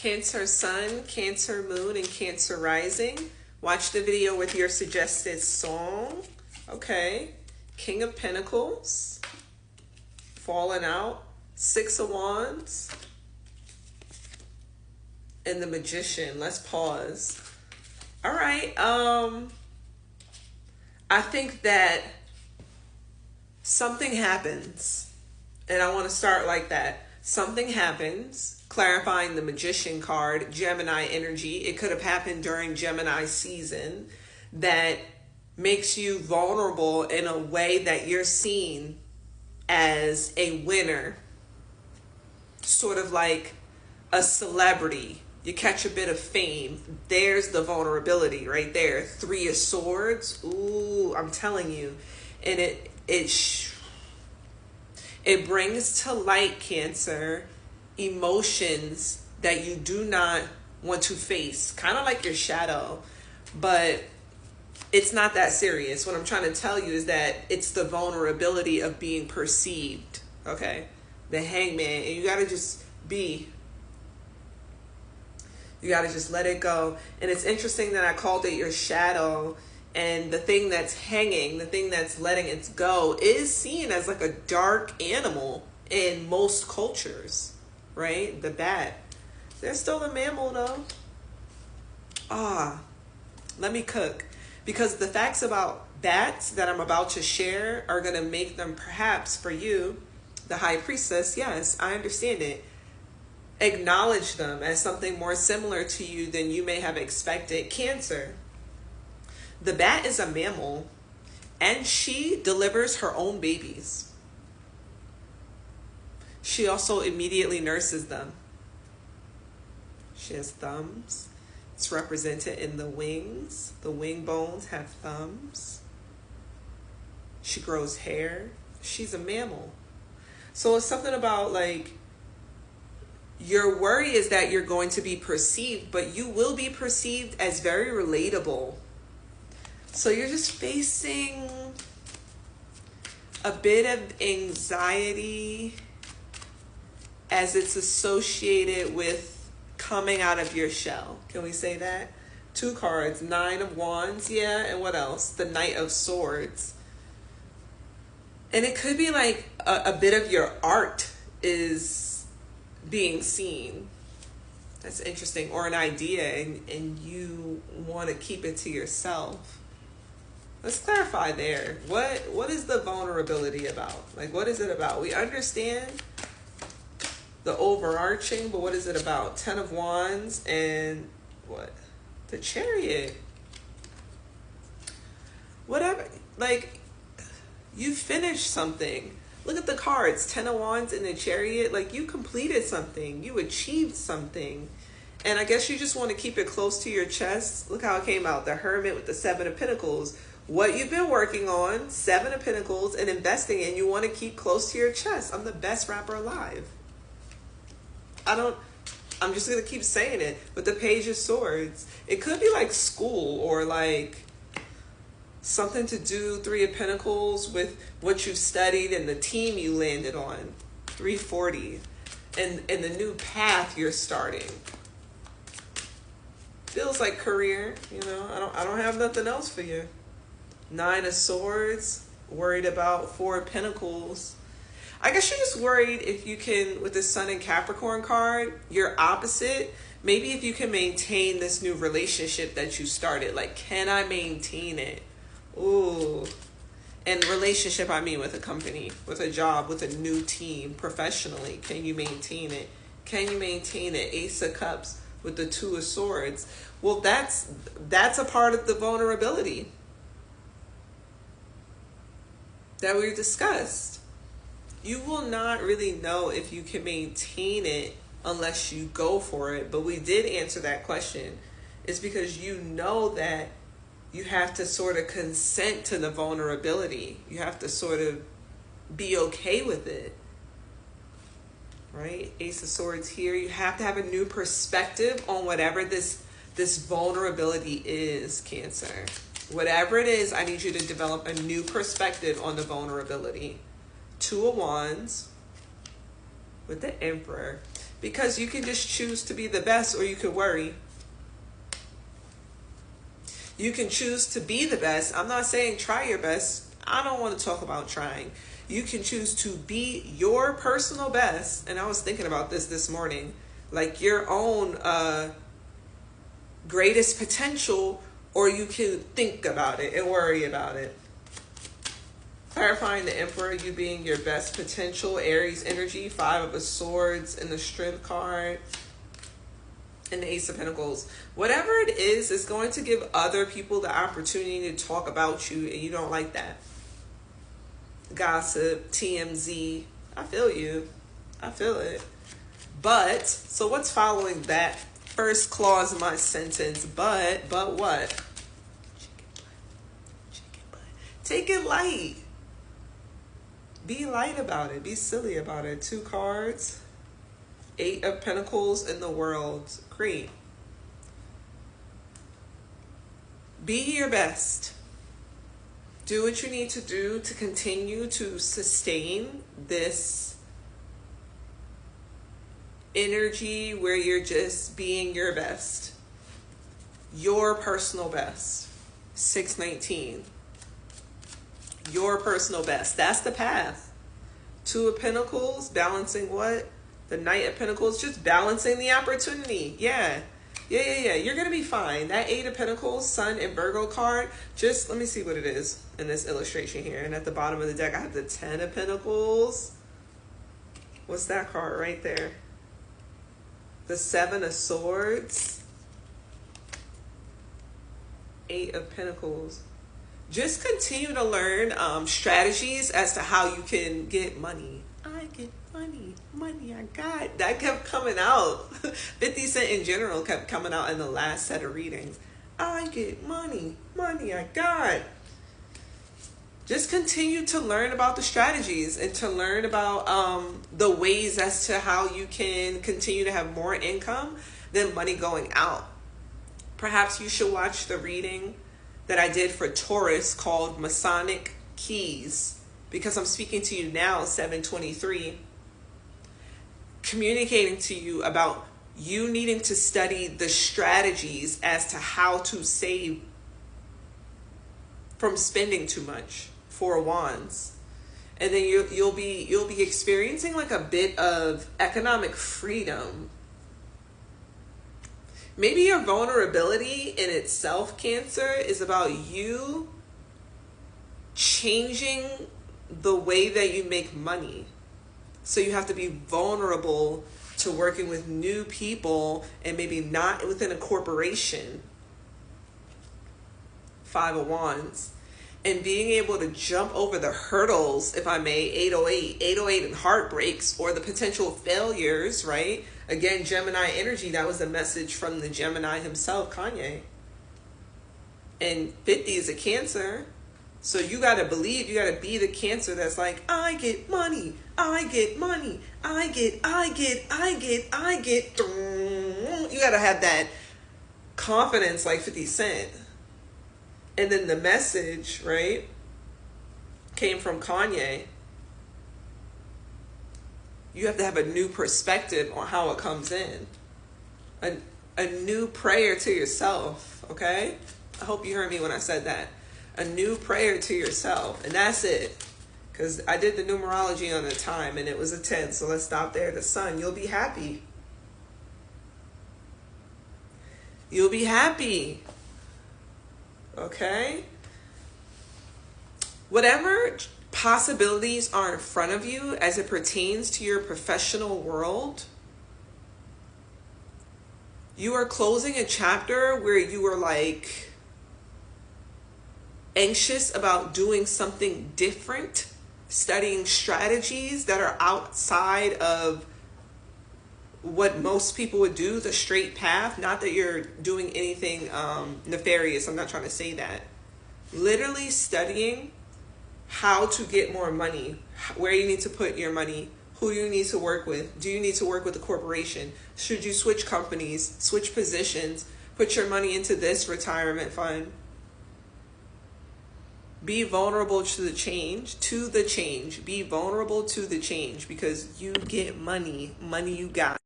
Cancer Sun, Cancer Moon, and Cancer Rising. Watch the video with your suggested song. Okay. King of Pentacles. Falling Out. Six of Wands. And the Magician. Let's pause. All right. I think that something happens. And I want to start like that. Something happens. Clarifying the Magician card, Gemini energy. It could have happened during Gemini season that makes you vulnerable in a way that you're seen as a winner. Sort of like a celebrity. You catch a bit of fame. There's the vulnerability right there. Three of Swords. Ooh, I'm telling you. And it brings to light, Cancer, emotions that you do not want to face. Kind of like your shadow. But it's not that serious. What I'm trying to tell you is that it's the vulnerability of being perceived. Okay? The Hangman. And you got to just be. You got to just let it go. And it's interesting that I called it your shadow. And the thing that's hanging, the thing that's letting it go is seen as like a dark animal in most cultures, right? The bat. They're still a mammal though. Let me cook. Because the facts about bats that I'm about to share are going to make them perhaps for you, the High Priestess, yes, I understand it. Acknowledge them as something more similar to you than you may have expected. Cancer. The bat is a mammal, and she delivers her own babies. She also immediately nurses them. She has thumbs. It's represented in the wings. The wing bones have thumbs. She grows hair. She's a mammal. So it's something about like, your worry is that you're going to be perceived, but you will be perceived as very relatable. So you're just facing a bit of anxiety as it's associated with coming out of your shell. Can we say that? Two cards, Nine of Wands, yeah, and what else? The Knight of Swords. And it could be like a bit of your art is being seen. That's interesting. Or an idea and you want to keep it to yourself. Let's clarify there. What is the vulnerability about? Like, what is it about? We understand the overarching, but what is it about? Ten of Wands and what? The Chariot. Whatever. Like, you finished something. Look at the cards. Ten of Wands and the Chariot. Like, you completed something. You achieved something. And I guess you just want to keep it close to your chest. Look how it came out. The Hermit with the Seven of Pentacles. What you've been working on, Seven of Pentacles, and investing in, you want to keep close to your chest. I'm the best rapper alive. I'm just going to keep saying it. With the Page of Swords. It could be like school or like something to do, Three of Pentacles, with what you've studied and the team you landed on. 340. And the new path you're starting. Feels like career, you know. I don't have nothing else for you. Nine of Swords, worried about Four of Pentacles. I guess you're just worried if you can, with the Sun and Capricorn card, you're opposite. Maybe if you can maintain this new relationship that you started. Like, can I maintain it? Ooh. And relationship, I mean with a company, with a job, with a new team, professionally. Can you maintain it? Can you maintain it? Ace of Cups with the Two of Swords. Well, that's a part of the vulnerability that we discussed. You will not really know if you can maintain it unless you go for it. But we did answer that question. It's because you know that you have to sort of consent to the vulnerability. You have to sort of be okay with it. Right? Ace of Swords here. You have to have a new perspective on whatever this vulnerability is, Cancer. Whatever it is, I need you to develop a new perspective on the vulnerability. Two of Wands with the Emperor. Because you can just choose to be the best, or you could worry. You can choose to be the best. I'm not saying try your best. I don't want to talk about trying. You can choose to be your personal best. And I was thinking about this morning, like your own greatest potential, or you can think about it and worry about it. Clarifying the Emperor, you being your best potential, Aries energy, 5 of Swords, and the Strength card, and the Ace of Pentacles. Whatever it is, it's going to give other people the opportunity to talk about you, and you don't like that. Gossip, TMZ, I feel you. I feel it. But, so what's following that first clause of my sentence? But what? Take it light. Be light about it. Be silly about it. 2 cards. 8 of Pentacles in the World. Great. Be your best. Do what you need to do to continue to sustain this energy where you're just being your best. Your personal best. 619. Your personal best. That's the path. 2 of Pentacles, balancing what? The Knight of Pentacles, just balancing the opportunity. Yeah. You're going to be fine. That 8 of Pentacles, Sun and Virgo card, just let me see what it is in this illustration here. And at the bottom of the deck, I have the 10 of Pentacles. What's that card right there? The 7 of Swords. 8 of Pentacles. Just continue to learn strategies as to how you can get money. I get money I got. That kept coming out. 50 Cent in general kept coming out in the last set of readings. I get money I got. Just continue to learn about the strategies and to learn about the ways as to how you can continue to have more income than money going out. Perhaps you should watch the reading that I did for Taurus called Masonic Keys, because I'm speaking to you now, 723, communicating to you about you needing to study the strategies as to how to save from spending too much. 4 of Wands. And then you'll be experiencing like a bit of economic freedom. Maybe your vulnerability in itself, Cancer, is about you changing the way that you make money. So you have to be vulnerable to working with new people and maybe not within a corporation. 5 of Wands. And being able to jump over the hurdles, if I may, 808 and heartbreaks, or the potential failures, right? Again, Gemini energy, that was a message from the Gemini himself, Kanye. And 50 is a Cancer. So you got to believe, you got to be the Cancer that's like, I get money, I get money, I get. You got to have that confidence like 50 Cent. And then the message, right, came from Kanye. You have to have a new perspective on how it comes in. A new prayer to yourself, okay? I hope you heard me when I said that. A new prayer to yourself. And that's it. Because I did the numerology on the time and it was a 10. So let's stop there. The Sun, you'll be happy. You'll be happy. Okay? Whatever possibilities are in front of you as it pertains to your professional world, you are closing a chapter where you were like anxious about doing something different, studying strategies that are outside of what most people would do, the straight path. Not that you're doing anything nefarious. I'm not trying to say that. Literally studying how to get more money, where you need to put your money, who you need to work with. Do you need to work with a corporation? Should you switch companies, switch positions, put your money into this retirement fund? Be vulnerable to the change, Be vulnerable to the change, because you get money you got.